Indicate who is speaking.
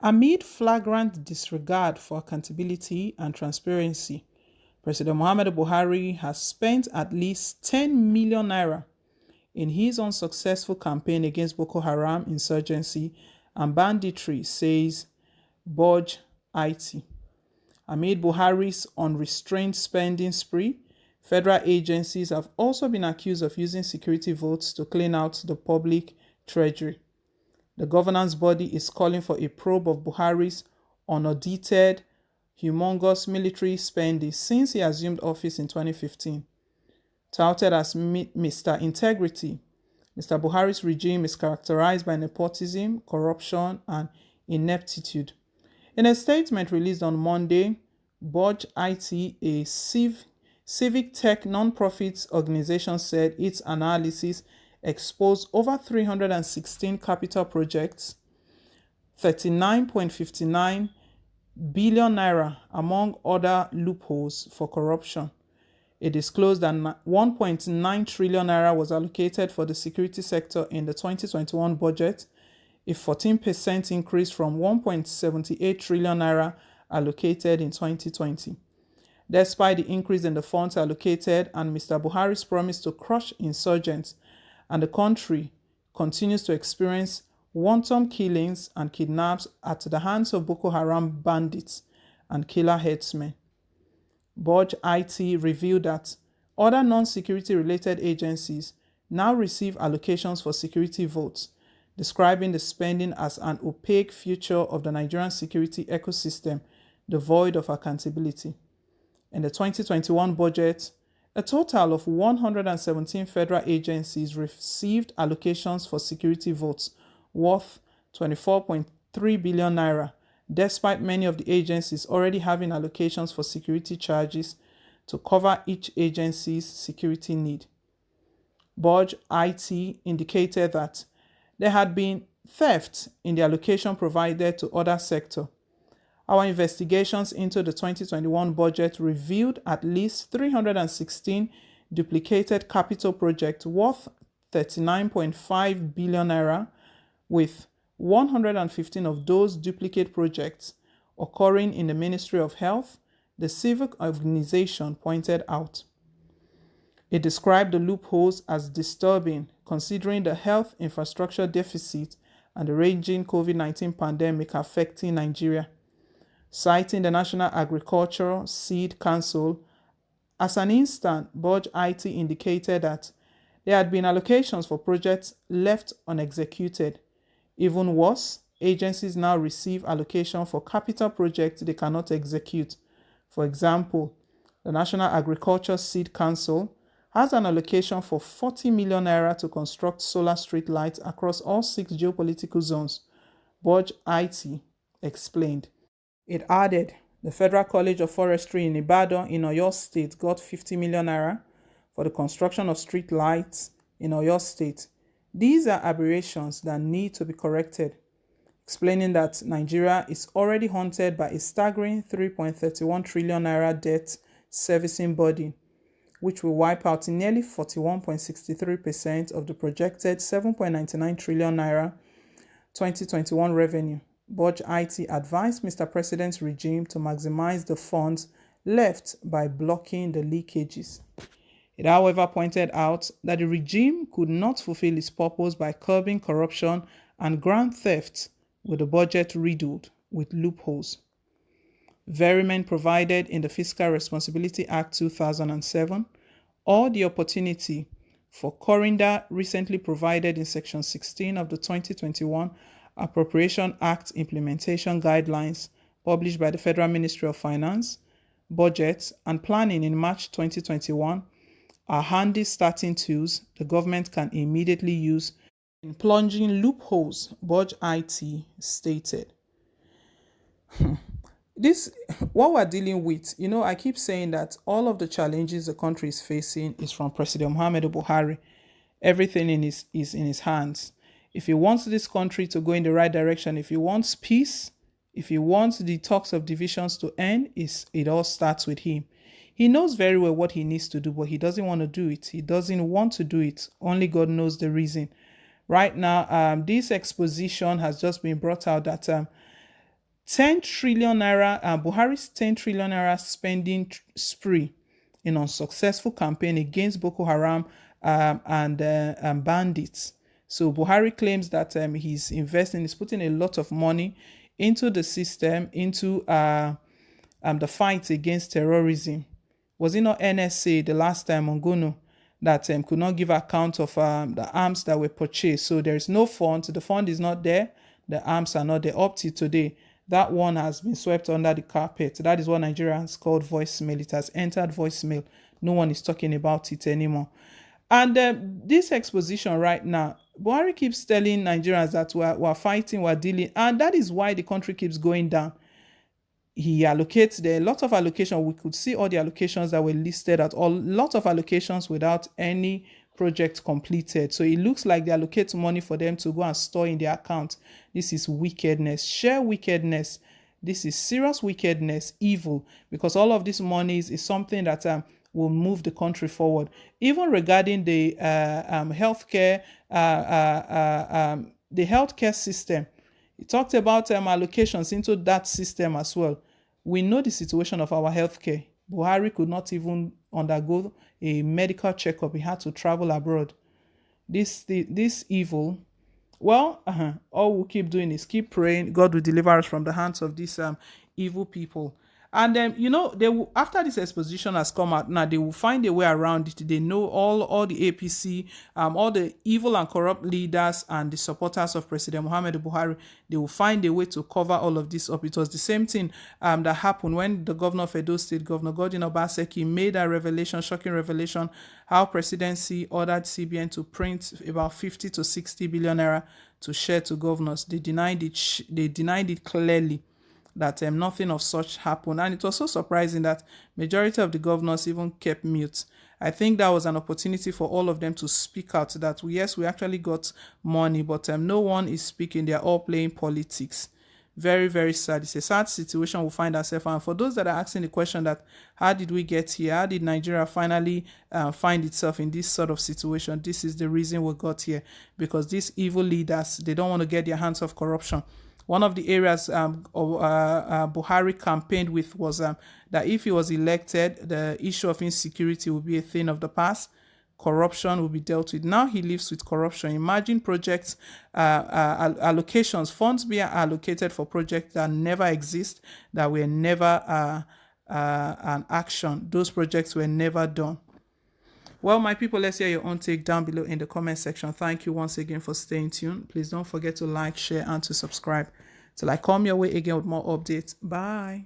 Speaker 1: Amid flagrant disregard for accountability and transparency, President Muhammadu Buhari has spent at least 10 million naira in his unsuccessful campaign against Boko Haram insurgency and banditry, says BudgIT. Amid Buhari's unrestrained spending spree, federal agencies have also been accused of using security votes to clean out the public treasury. The governance body is calling for a probe of Buhari's unaudited, humongous military spending since he assumed office in 2015. Touted as Mr. Integrity, Mr. Buhari's regime is characterized by nepotism, corruption, and ineptitude. In a statement released on Monday, BudgIT, a civic tech non-profit organization, said its analysis exposed over 316 capital projects, 39.59 billion naira, among other loopholes for corruption. It disclosed that 1.9 trillion naira was allocated for the security sector in the 2021 budget, a 14% increase from 1.78 trillion naira allocated in 2020. Despite the increase in the funds allocated and Mr. Buhari's promise to crush insurgents, and the country continues to experience wanton killings and kidnaps at the hands of Boko Haram bandits and killer headsmen. BudgIT revealed that other non-security related agencies now receive allocations for security votes, describing the spending as an opaque feature of the Nigerian security ecosystem devoid of accountability. In the 2021 budget, a total of 117 federal agencies received allocations for security votes worth 24.3 billion naira, despite many of the agencies already having allocations for security charges to cover each agency's security need. BudgIT indicated that there had been theft in the allocation provided to other sectors. Our investigations into the 2021 budget revealed at least 316 duplicated capital projects worth 39.5 billion naira, with 115 of those duplicate projects occurring in the Ministry of Health, the civic organization pointed out. It described the loopholes as disturbing, considering the health infrastructure deficit and the raging COVID-19 pandemic affecting Nigeria. Citing the National Agricultural Seed Council as an instance, BudgIT indicated that there had been allocations for projects left unexecuted. Even worse, agencies now receive allocation for capital projects they cannot execute. For example, the National Agricultural Seed Council has an allocation for 40 million naira to construct solar street lights across all 6 geopolitical zones, BudgIT explained. It added, the Federal College of Forestry in Ibadan in Oyo State got 50 million naira for the construction of street lights in Oyo State. These are aberrations that need to be corrected, explaining that Nigeria is already haunted by a staggering 3.31 trillion naira debt servicing burden, which will wipe out nearly 41.63% of the projected 7.99 trillion naira 2021 revenue. BudgIT advised Mr. President's regime to maximize the funds left by blocking the leakages. It, however, pointed out that the regime could not fulfill its purpose by curbing corruption and grand theft with the budget riddled with loopholes. Veriment provided in the Fiscal Responsibility Act 2007, or the opportunity for corridor recently provided in Section 16 of the 2021 Appropriation Act Implementation Guidelines published by the Federal Ministry of Finance, Budget and Planning in March 2021 are handy starting tools the government can immediately use in plunging loopholes, BudgIT stated. What we're dealing with, I keep saying that all of the challenges the country is facing is from President Muhammadu Buhari. Everything is in his hands. If he wants this country to go in the right direction, if he wants peace, if he wants the talks of divisions to end, it all starts with him. He knows very well what he needs to do, but he doesn't want to do it. He doesn't want to do it. Only God knows the reason. Right now, this exposition has just been brought out that 10 trillion naira, Buhari's 10 trillion naira spending spree in unsuccessful campaign against Boko Haram and bandits. So Buhari claims that he's putting a lot of money into the system, into the fight against terrorism. Was it not NSA the last time on Gono that could not give account of the arms that were purchased? So there is no fund. The fund is not there. The arms are not there. Up to today, that one has been swept under the carpet. That is what Nigeria has called voicemail. It has entered voicemail. No one is talking about it anymore. And this exposition right now, Buhari keeps telling Nigerians that we're fighting, we're dealing, and that is why the country keeps going down. He allocates there a lot of allocation. We could see all the allocations that were listed at all, lot of allocations without any project completed. So it looks like they allocate money for them to go and store in their account. This is wickedness, sheer wickedness. This is serious wickedness, evil, because all of this money is something that will move the country forward. Even regarding the healthcare, the healthcare system, he talked about allocations into that system as well. We know the situation of our healthcare. Buhari could not even undergo a medical checkup. He had to travel abroad. This evil. Well, all we'll keep doing is keep praying. God will deliver us from the hands of these evil people. And they will, after this exposition has come out, now they will find a way around it. They know all the APC, all the evil and corrupt leaders and the supporters of President Muhammadu Buhari. They will find a way to cover all of this up. It was the same thing that happened when the governor of Edo State, Governor Godwin Obaseki, made a revelation, shocking revelation, how presidency ordered CBN to print about 50 to 60 billion naira to share to governors. They denied it. They denied it clearly that nothing of such happened. And it was so surprising that majority of the governors even kept mute. I think that was an opportunity for all of them to speak out that, yes, we actually got money, but no one is speaking. They're all playing politics. Very, very sad. It's a sad situation we find ourselves. And for those that are asking the question that, how did we get here? How did Nigeria finally find itself in this sort of situation? This is the reason we got here. Because these evil leaders, they don't want to get their hands off corruption. One of the areas Buhari campaigned with was that if he was elected, the issue of insecurity will be a thing of the past. Corruption will be dealt with. Now he lives with corruption. Imagine projects, allocations, funds being allocated for projects that never exist, that were never an action. Those projects were never done. Well, my people, let's hear your own take down below in the comment section. Thank you once again for staying tuned. Please don't forget to like, share, and to subscribe till I come your way again with more updates. Bye.